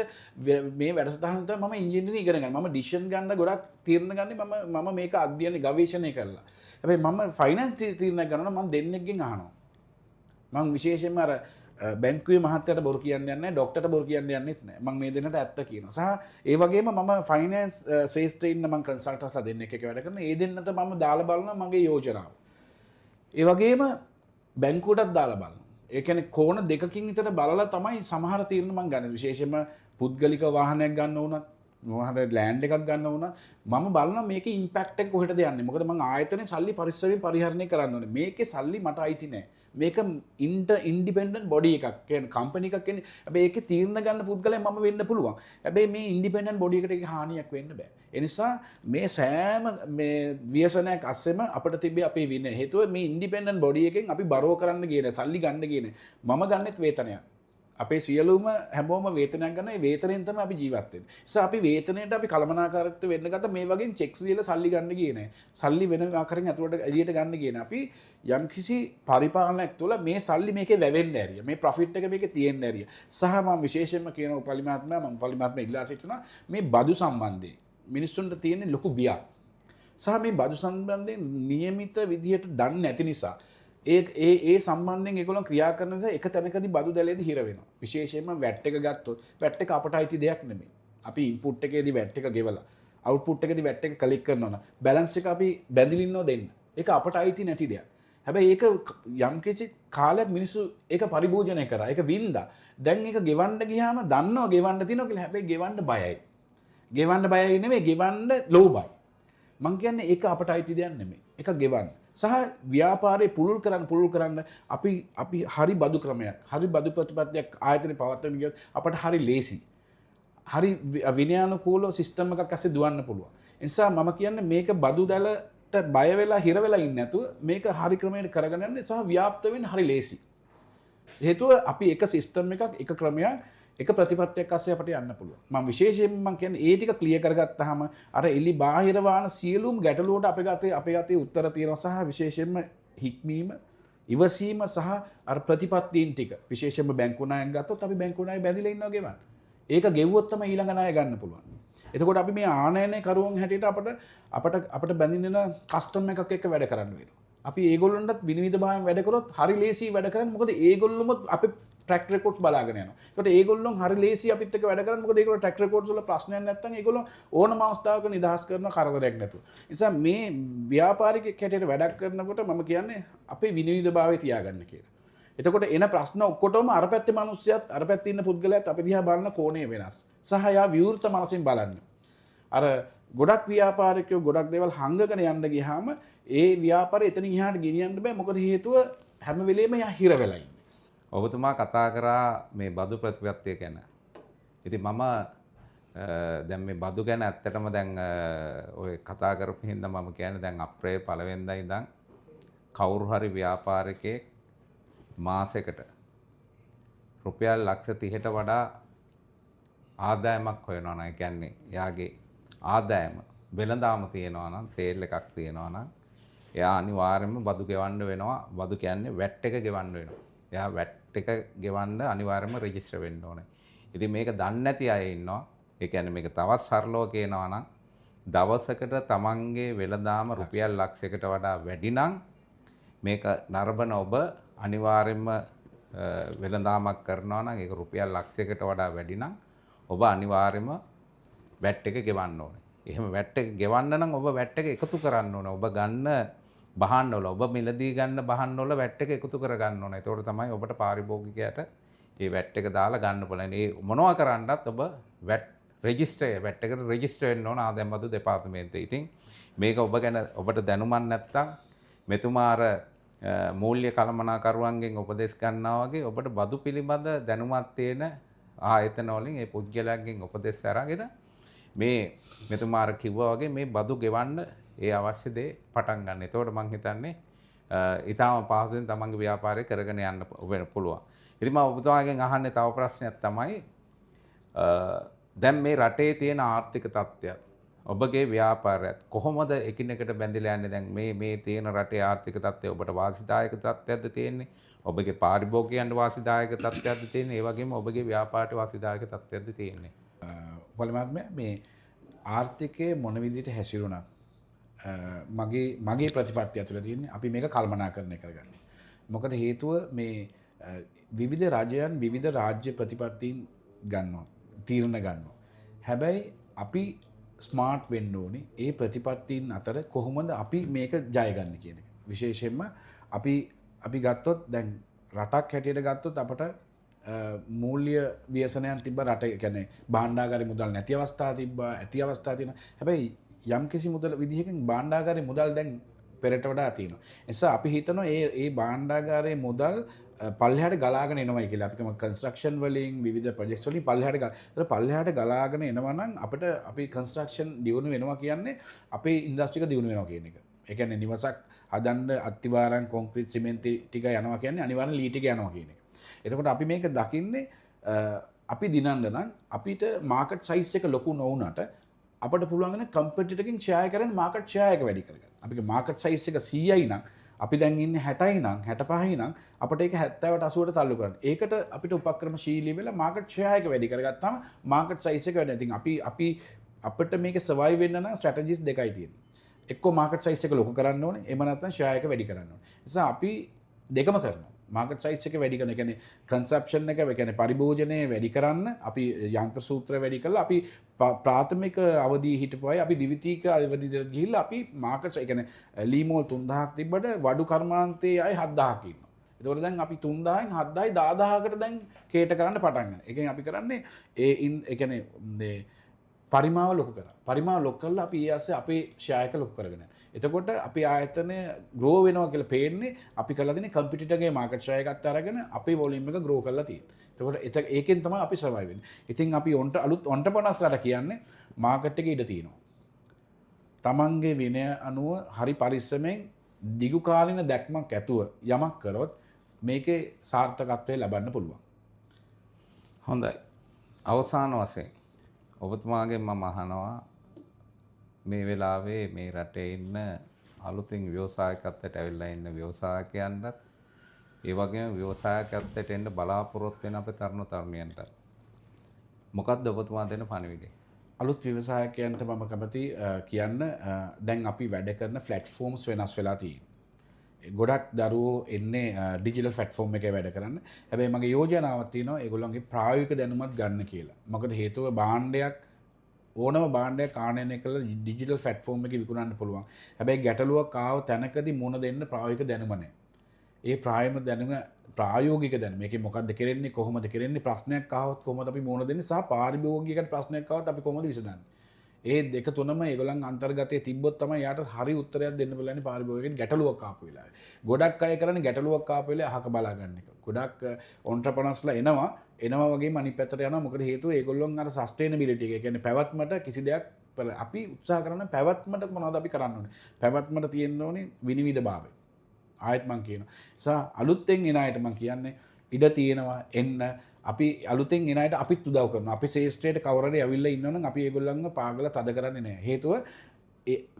මේ වැඩසටහන තමයි මම ඉංජිනේරින් ඉගෙන ගන්න. මම ඩිසිෂන් ගන්න ගොඩක් තීරණ ගන්නේ මම මේක අධ්‍යයන ගවේෂණය කරලා. හැබැයි මම ෆයිනෑන්ස් තීරණ ගන්නවා මම දෙන්නෙක්ගෙන් අහනවා. මම විශේෂයෙන්ම අර බැංකුවේ මහත්තයට බොරු කියන්නේ නැහැ, ડોක්ටර්ට බොරු කියන්නේ යන්නෙත් නැහැ. මම මේ දෙන්නට ඇත්ත කියනවා. සහ ඒ වගේම මම ෆයිනෑන්ස් ශාස්ත්‍රයේ ඉන්න මම කන්සල්ටන්ට්ස්ලා දෙන්නෙක් එක්ක වැඩ කරනවා. ඒ දෙන්නට මම දාලා බලනවා මගේ යෝජනාව. ඒ වගේම බැංකුවටත් දාලා බලනවා. ඒ කියන්නේ කෝණ දෙකකින් විතර බලලා තමයි සමහර තීරණ මම ගන්න. විශේෂයෙන්ම පුද්ගලික වාහනයක් ගන්න උනත්, මොහොතේ ලෑන්ඩ් එකක් ගන්න උනත් මම බලනවා මේකේ ඉම්පැක්ට් එක කොහෙටද යන්නේ. මොකද මම ආයතනයේ සල්ලි පරිස්සමෙන් පරිහරණය කරන්න ඕනේ. මේකේ සල්ලි මට අයිති නැහැ. මේක ඉන්ඩිපෙන්ඩන්ට් බොඩි එකක් කියන්නේ කම්පැනි එකක් කියන්නේ. හැබැයි ඒකේ තීරණ ගන්න පුද්ගලයා මම වෙන්න පුළුවන්. හැබැයි මේ ඉන්ඩිපෙන්ඩන්ට් බොඩි එකට ඒක හානියක් වෙන්න බෑ. ඒ නිසා මේ සෑම මේ ව්‍යසනයක් අස්සෙම අපිට තිබේ අපේ විනය. හේතුව මේ ඉන්ඩිපෙන්ඩන්ට් බොඩි එකෙන් අපි බරෝ කරන්න ගියේ නැහැ. සල්ලි ගන්න ගියේ නැහැ. මම ගන්නෙත් වේතනයක්. අපේ සියලුම හැමෝම වේතනයක් ගන්න. ඒ වේතනයෙන් තමයි අපි ජීවත් වෙන්නේ. ඒ නිසා අපි වේතනයට අපි කළමනාකාරීත්වය වෙන්න ගත්ත මේ වගේ චෙක්ස් දීලා සල්ලි ගන්න ගියේ නැහැ. සල්ලි වෙන ආකාරයෙන් අතුලට එළියට ගන්න ගියේ නැහැ. අපි යම්කිසි පරිපාලනයක් තුළ මේ සල්ලි මේකේ වැවෙන්න ඇරිය. මේ ප්‍රොෆිට් එක මේකේ තියෙන්න ඇරිය. සහ මම විශේෂයෙන්ම කියන උපාලි මහත්මයා ඉල්ලා සිටිනවා මේ බදු සම්බන්ධයෙන් මිනිස්සුන්ට තියෙන ලොකු බියක්. සහ මේ බදු සම්බන්ධයෙන් નિયમિત විදිහට දන්නේ නැති නිසා ඒ සම්බන්ධයෙන් ඒගොල්ලෝ ක්‍රියා කරන නිසා එක තැනකදී බදු දැලේදී හිර වෙනවා. විශේෂයෙන්ම වැට් එක ගත්තොත් වැට් එක අපට අයිති දෙයක් නෙමෙයි. අපි ඉන්පුට් එකේදී වැට් එක ගෙවලා අවුට්පුට් එකේදී වැට් එක කලෙක්ට් කරනවා නම් බැලන්ස් එක අපි බැඳිලින්නෝ දෙන්න. ඒක අපට අයිති නැති දෙයක්. හැබැයි ඒක යම්කිසි කාලයක් මිනිස්සු ඒක පරිභෝජනය කරා. ඒක වින්දා. දැන් ඒක ගෙවන්න ගියාම දන්නවා ගෙවන්න තියෙනවා කියලා. හැබැයි ගෙවන්න බයයි. ගෙවන්න බයයි නෙමෙයි ගෙවන්න ලෝභයි. මං කියන්නේ ඒක අපට අයිති දෙයක් නෙමෙයි. ඒක ගෙවන්න. සහ ව්‍යාපාරය පුළුල් කරන්න අපි හරි බදු ක්‍රමයක් හරි බදු ප්‍රතිපත්තියක් ආයතනය පවත්වන ගියොත් අපට හරි ලේසි. හරි විනයානුකූල සිස්ටම් එකක් ඇස්සේ දුවන්න පුළුවන්. ඒ නිසා මම කියන්නේ මේක බදු දැලට බය වෙලා හිර වෙලා ඉන්නේ නැතුව මේක හරි ක්‍රමයකට කරගෙන යන්න සහ ව්‍යාප්ත වෙන්න හරි ලේසි. හේතුව අපි එක සිස්ටම් එකක් එක ක්‍රමයක් එක ප්‍රතිපත්තියක් අස්සේ අපට යන්න පුළුවන්. මම විශේෂයෙන්ම මම කියන්නේ ඒ ටික ක්ලියර් කරගත්තාම අර එලි බාහිර වාන සියලුම ගැටලුවට අපේ අතේ උත්තර තියෙනවා සහ විශේෂයෙන්ම හික්මීම ඉවසීම සහ අර ප්‍රතිපත්තීන් ටික විශේෂයෙන්ම බැංකු ණයක් ගත්තොත් අපි බැංකු ණය බැඳිලා ඉන්නවා ගෙවන්න. ඒක ගෙවුවොත් තමයි ඊළඟ ණය ගන්න පුළුවන්. එතකොට අපි මේ ආනයනය කරුවන් හැටියට අපට බැඳින්න කස්ටම් එකක් එක්ක වැඩ කරන්න වෙනවා. අපි ඒගොල්ලන්ටත් විනිවිද භාවයෙන් වැඩ කරොත් හරි ලේසි වැඩ කරන්න. මොකද ඒගොල්ලොම අපි ට්‍රැක් රෙකෝඩ්ස් බලාගෙන යනවා. ඒකට ඒගොල්ලොන් හරි ලේසි අපිත් එක්ක වැඩ කරන්න. මොකද ඒගොල්ලෝ ට්‍රැක් රෙකෝඩ්ස් වල ප්‍රශ්නයක් නැත්නම් ඒගොල්ලෝ ඕනම අවස්ථාවක නිදහස් කරන කරදරයක් නැතුව. ඒ නිසා මේ ව්‍යාපාරිකයෙක් හැටියට වැඩක් කරනකොට මම කියන්නේ අපේ විනිවිද භාවය තියාගන්න කියලා. එතකොට එන ප්‍රශ්න ඔක්කොටම අර පැත්තේ මිනිස්සුයත් අර පැත්තේ ඉන්න පුද්ගලයාත් අපි දිහා බලන කෝණය වෙනස්. සහ යා විවෘත මනසින් බලන්න. අර ගොඩක් ව්‍යාපාරිකයෝ ගොඩක් දේවල් හංගගෙන යන්න ගියාම ඒ ව්‍යාපාරය එතනින් එහාට ගෙනියන්න බෑ. මොකද හේතුව හැම වෙලේම යා හිර වෙලා ඉන්නේ. ඔබතුමා කතා කරා මේ බදු ප්‍රතිපත්තිය ගැන. ඉතින් මම දැන් මේ බදු ගැන ඇත්තටම දැන් ඔය කතා කරපු හින්දා මම කියන්නේ දැන් අප්‍රේල් 1 වෙනිදා ඉඳන් කවුරු හරි ව්‍යාපාරිකයෙක් මාසෙකට රුපියල් ලක්ෂ 30ට වඩා ආදායමක් හොයනවා නම් ඒ කියන්නේ යාගේ ආදායම වෙළඳාම තියෙනවා නම් සේල් එකක් තියෙනවා නම් එයා අනිවාර්යයෙන්ම බදු ගෙවන්න වෙනවා. බදු කියන්නේ වැට් එක ගෙවන්න වෙනවා. එයා වැට් එක ගෙවන්න අනිවාර්යයෙන්ම රෙජිස්ටර් වෙන්න ඕනේ. ඉතින් මේක දන්නේ නැති අය ඉන්නවා. ඒ කියන්නේ මේක තවත් සරලව කියනවා නම් දවසකට තමන්ගේ වෙළඳාම රුපියල් ලක්ෂයකට වඩා වැඩි නම් මේක නරඹන ඔබ අනිවාර්යයෙන්ම වෙළඳාමක් කරනවා නම් ඒක රුපියල් ලක්ෂයකට වඩා වැඩි නම් ඔබ අනිවාර්යයෙන්ම වැට් එක ගෙවන්න ඕනේ. එහෙම වැට් එක ගෙවන්න නම් ඔබ වැට් එක එකතු කරන්න ඕනේ. ඔබ ගන්න බහන්න වල ඔබ මිලදී ගන්න බහන්න වල වැට් එක එකතු කර ගන්න ඕනේ. ඒතකොට තමයි ඔබට පාරිභෝගිකයට මේ වැට් එක දාලා ගන්න පුළුවන්. ඒ මොනවා කරන්නත් ඔබ වැට් වැට් එකට රෙජිස්ටර් වෙන්න ඕන ආදායම් බදු දෙපාර්තමේන්තුවේ. ඉතින් මේක ඔබ ගැන ඔබට දැනුමක් නැත්නම් මෙතුමා අර මූල්‍ය කළමනාකරුවන්ගෙන් උපදෙස් ගන්නවා වගේ ඔබට බදු පිළිබඳ දැනුමක් තියෙන ආයතන වලින් ඒ පුද්ගලයන්ගෙන් උපදෙස් අරගෙන මේ මෙතුමා අර කිව්වා වගේ මේ බදු ගෙවන්න ඒ අවශ්‍ය දේ පටන් ගන්න. එතකොට මම හිතන්නේ ඊටාම පහසුවෙන් තමන්ගේ ව්‍යාපාරය කරගෙන යන්න පුළුවන්. ඉතින් මම ඔබතුමාගෙන් අහන්නේ තව ප්‍රශ්නයක් තමයි දැන් මේ රටේ තියෙන ආර්ථික තත්ත්වය ඔබගේ ව්‍යාපාරයත් කොහොමද එකිනෙකට බැඳිලා යන්නේ? දැන් මේ තියෙන රටේ ආර්ථික තත්ත්වය ඔබට වාසිදායක තත්ත්වයක්ද තියෙන්නේ? ඔබගේ පාරිභෝගිකයන්ට වාසිදායක තත්ත්වයක්ද තියෙන්නේ? ඒ වගේම ඔබගේ ව්‍යාපාරයට වාසිදායක තත්ත්වයක්ද තියෙන්නේ? පොළමත්මය මේ ආර්ථිකයේ මොන විදිහට හැසිරුණත් මගේ ප්‍රතිපත්තිය ඇතුළේ තියෙන්නේ අපි මේක කල්පනාකරණය කරගන්න. මොකද හේතුව මේ විවිධ රජයන් විවිධ රාජ්‍ය ප්‍රතිපත්තීන් ගන්නවා, තීරණ ගන්නවා. හැබැයි අපි ස්මාර්ට් වෙන්න ඕනේ ඒ ප්‍රතිපත්තීන් අතර කොහොමද අපි මේක ජය ගන්න කියන එක. විශේෂයෙන්ම අපි ගත්තොත් දැන් රටක් හැටියට ගත්තොත් අපට මූල්‍ය ව්‍යසනයන් තිබ්බ රට කියන්නේ භාණ්ඩාගාරේ මුදල් නැති අවස්ථා තිබ්බා, ඇති අවස්ථා තියෙනවා. හැබැයි යම්කිසි මුදල් විදිහකින් භාණ්ඩාගාරේ මුදල් දැන් පෙරට වඩා තියෙනවා. ඒ නිසා අපි හිතනවා ඒ භාණ්ඩාගාරයේ මුදල් පල්ලෙහාට ගලාගෙන එනවයි කියලා. අපි කම කන්ස්ට්‍රක්ෂන් වලින් විවිධ ප්‍රොජෙක්ට්ස් වලින් පල්ලෙහාට ගලාගෙන එනවා නම් අපිට අපි කන්ස්ට්‍රක්ෂන් දියුණු වෙනවා කියන්නේ අපේ ඉන්ඩස්ට්‍රි එක දියුණු වෙනවා කියන එක. ඒ කියන්නේ නිවසක් හදන්න අත්තිවාරම් කොන්ක්‍රීට් සිමෙන්ති ටික යනවා කියන්නේ අනිවාර්යෙන් ලී ටික යනවා කියන එක. එතකොට අපි මේක දකින්නේ අපි දිනන්න නම් අපිට මාකට් සයිස් එක ලොකු නොවුනට අපිට පුළුවන් වෙන කම්පිටිටර්කින් ෂෙයා කරන් මාකට් ෂෙයා එක වැඩි කරගන්න. අපිට මාකට් සයිස් එක 100යි නම් අපි දැන් ඉන්නේ 60යි නම් 65යි නම් අපිට ඒක 70ට 80ට තල්ලු කරන්න. ඒකට අපිට උපක්‍රමශීලී වෙලා මාකට් ෂෙයා එක වැඩි කරගත්තාම මාකට් සයිස් එක වැඩි. ඉතින් අපිට මේක සර්වයිව් වෙන්න නම් ස්ට්‍රැටජිස් දෙකයි තියෙන්නේ. එක්කෝ මාකට් සයිස් එක ලොකු කරන්න ඕනේ. එහෙම නැත්නම් ෂෙයා එක වැඩි කරන්න ඕනේ. ඒ නිසා අපි දෙකම කරනවා. මාකට් සයිස් එක වැඩි කරන, ඒ කියන්නේ කන්සප්ෂන් එක, ඒ කියන්නේ පරිභෝජනය වැඩි කරන්න අපි යන්ත්‍ර සූත්‍ර වැඩි කරලා අපි ප්‍රාථමික අවධිය හිටපු අය අපි ද්විතීක අවධියට ගිහිල්ලා අපි මාකට් ඒ කියන්නේ ලීමෝල් 3000ක් තිබ්බට වඩු කර්මාන්තයේ අය 7000ක් ඉන්නවා. ඒතකොට දැන් අපි 3000න් 7000යි 10000කට දැන් කේට කරන්න පටන් ගන්නවා. ඒ කියන්නේ අපි කරන්නේ ඒ කියන්නේ පරිමාව ලොකු කරා. පරිමාව ලොකු කරලා අපි ඊයස්සේ අපේ ෂෙයා එක ලොකු කරගෙන යනවා. එතකොට අපි ආයතනය ග්‍රෝ වෙනවා කියලා පේන්නේ අපි කරලා තියෙන කම්පිටිටර්ගේ මාකට් ෂෙයා එකත් අරගෙන අපේ වොලියුම් එක ග්‍රෝ කරලා තියෙනවා. එතකොට ඒකෙන් තමයි අපි සර්වයිව් වෙන්නේ. ඉතින් අපි අලුත් ඔන්ටර්ප්‍රනර්ස්ලාට කියන්නේ මාකට් එකේ ඉඩ තියෙනවා. තමන්ගේ විනය අනුව හරි පරිස්සමෙන් දිගු කාලින දැක්මක් ඇතුව යමක් කරොත් මේකේ සාර්ථකත්වය ලබන්න පුළුවන්. හොඳයි. අවසාන වශයෙන් ඔබතුමාගෙන් මම අහනවා මේ වෙලාවේ මේ රටේ ඉන්න අලුතින් ව්‍යවසායකත්වයට ඇවිල්ලා ඉන්න ව්‍යවසායකයන්ටත් ඒ වගේම ව්‍යවසායකත්වයට එන්න බලාපොරොත්තු වෙන අපේ තරුණ තරුණියන්ට මොකක්ද ඔබතුමා දෙන පණිවිඩය? අලුත් ව්‍යවසායකයන්ට මම කැමති කියන්න දැන් අපි වැඩ කරන ෆ්ලැට්ෆෝම්ස් වෙනස් වෙලා තියෙනවා. ගොඩක් දරුවෝ එන්නේ ඩිජිටල් ෆ්ලැට්ෆෝම් එකේ වැඩ කරන්න. හැබැයි මගේ යෝජනාවක් තියෙනවා ඒගොල්ලන්ගේ ප්‍රායෝගික දැනුමත් ගන්න කියලා. මොකද හේතුව භාණ්ඩයක් ඕනම භාණ්ඩයක් ආනයනය කළා ඩිජිටල් ෆ්ලැට්ෆෝම් එකේ විකුණන්න පුළුවන්. හැබැයි ගැටලුවක් ආව තැනකදී මුණ දෙන්න ප්‍රායෝගික දැනුම නැහැ. ඒ ප්‍රායෝගික දැනුම මේකේ මොකක්ද කරන්නේ කොහොමද කරන්නේ ප්‍රශ්නයක් ආවොත් කොහොමද අපි මුණ දෙන්නේ සහ පාරිභෝගික ප්‍රශ්නයක් ආවොත් අපි කොහොමද විසඳන්නේ? ඒ දෙක තුනම ඒගොල්ලන් අන්තර්ගතයේ තිබ්බොත් තමයි යාට හරි උත්තරයක් දෙන්න පුළුවන් පාරිභෝගිකෙන් ගැටලුවක් ආපු වෙලාවේ. ගොඩක් අය කරන්නේ ගැටලුවක් ආපු වෙලාවේ අහක බලා ගන්න එක. ගොඩක් ඔන්ටර්ප්‍රනර්ස්ලා එනවා වගේම අනිත් පැත්තට යනවා. මොකද හේතුව ඒගොල්ලොන් අර සස්ටේනබිලිටි එක. ඒ කියන්නේ පැවැත්මට කිසි දෙයක් අපි උත්සාහ කරන පැවැත්මට මොනවද අපි කරන්න ඕනේ? පැවැත්මට තියෙන්න ඕනේ විනිවිදභාවය. ආයෙත් මං කියනවා. නිසා අලුතෙන් එන අයට මං කියන්නේ ඉඩ තියෙනවා එන්න. අපි අලුතෙන් එන අයට අපිත් උදව් කරනවා. අපි ශේෂ්ත්‍රයට කවුරු හරි ඇවිල්ලා ඉන්නවනම් අපි ඒගොල්ලන්ව පාගල තද කරන්නේ නැහැ. හේතුව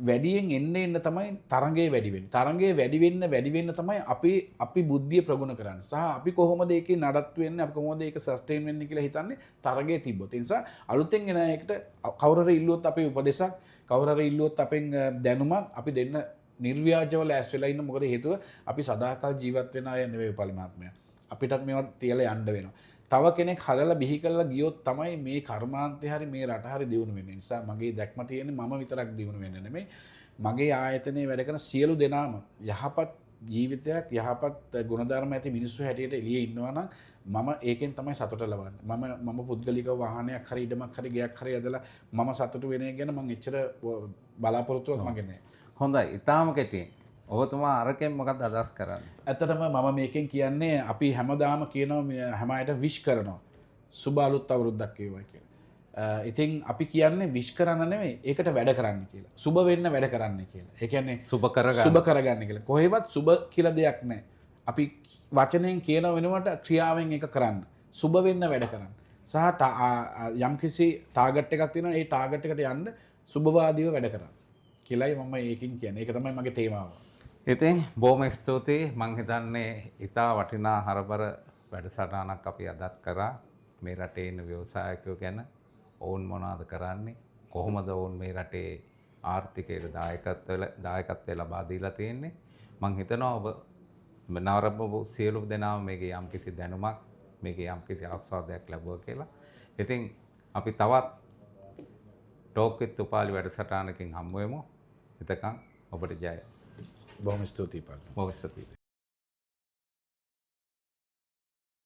වැඩියෙන් එන්න තමයි තරංගය වැඩි වෙන්නේ. තරංගය වැඩි වෙන්න තමයි අපි බුද්ධිය ප්‍රගුණ කරන්නේ. සහ අපි කොහොමද ඒකේ නඩත්තු වෙන්නේ, අපි කොහොමද ඒක සස්ටේන් වෙන්නේ කියලා හිතන්නේ තරංගය තිබ්බොත්. ඒ නිසා අලුතෙන් එන අයට කවුරු හරි ඉල්ලුවොත් අපේ උපදේශක්, කවුරු හරි ඉල්ලුවොත් අපෙන් දැනුමක් අපි දෙන්න නිර්ව්‍යාජව ලෑස්ති වෙලා ඉන්න. මොකද හේතුව අපි සදාකාල ජීවත් වෙන අය නෙවෙයි පරිමාත්මය. අපිටත් මේවා තියලා යන්න වෙනවා. තව කෙනෙක් හදලා බිහි කරලා ගියොත් තමයි මේ කර්මාන්තය හරි මේ රට හරි දියුණු වෙන්නේ. නිසා මගේ දැක්ම තියෙන්නේ මම විතරක් දියුණු වෙන්න නෙමෙයි. මගේ ආයතනයේ වැඩ කරන සියලු දෙනාම යහපත් ජීවිතයක් යහපත් ගුණධර්ම ඇති මිනිස්සු හැටියට එළියේ ඉන්නවා නම් මම ඒකෙන් තමයි සතුට ලබන්නේ. මම පුද්ගලිකව වාහනයක් හරි ඉඩමක් හරි ගයක් හරි ඇදලා මම සතුටු වෙන එක ගැන මම එච්චර බලාපොරොත්තුවක් මගේ නෑ. හොඳයි. ඊටාම කෙටියෙන් ඔබතුමා අරකින් මොකක්ද අදහස් කරන්නේ? ඇත්තටම මම මේකෙන් කියන්නේ අපි හැමදාම කියනවා හැම අයට විශ් කරනවා. සුබ අලුත් අවුරුද්දක් වේවා කියලා. ඉතින් අපි කියන්නේ විශ් කරන්න නෙමෙයි ඒකට වැඩ කරන්න කියලා. සුබ වෙන්න වැඩ කරන්න කියලා. ඒ කියන්නේ සුබ කරගන්න කියලා. කොහෙවත් සුබ කියලා දෙයක් නැහැ. අපි වචනෙන් කියන වෙනුවට ක්‍රියාවෙන් එක කරන්න. සුබ වෙන්න වැඩ කරන්න. සහ යම්කිසි ටාගට් එකක් තියෙනවා ඒ ටාගට් එකට යන්න සුබවාදීව වැඩ කරන්න. කියලායි මම ඒකින් කියන්නේ. ඒක තමයි මගේ තේමාව. ඉතින් බොහොම ස්තුතියි. මං හිතන්නේ ඉතා වටිනා හරබර වැඩසටහනක් අපි අදත් කරා මේ රටේ ඉන්න ව්‍යවසායකයෝ ගැන. ඔවුන් මොනවද කරන්නේ? කොහොමද ඔවුන් මේ රටේ ආර්ථිකයට දායකත්වය ලබා දීලා තියෙන්නේ? මං හිතනවා ඔබ නවරඹපු සියලු දෙනාම මේකේ යම්කිසි දැනුමක්, මේකේ යම්කිසි ආස්වාදයක් ලැබුවා කියලා. ඉතින් අපි තවත් ටෝක් විත් උපාලි වැඩසටහනකින් හමු වෙමු. එතකන් ඔබට ජය. බොහොම ස්තුතියි. බොහොම ස්තුතියි.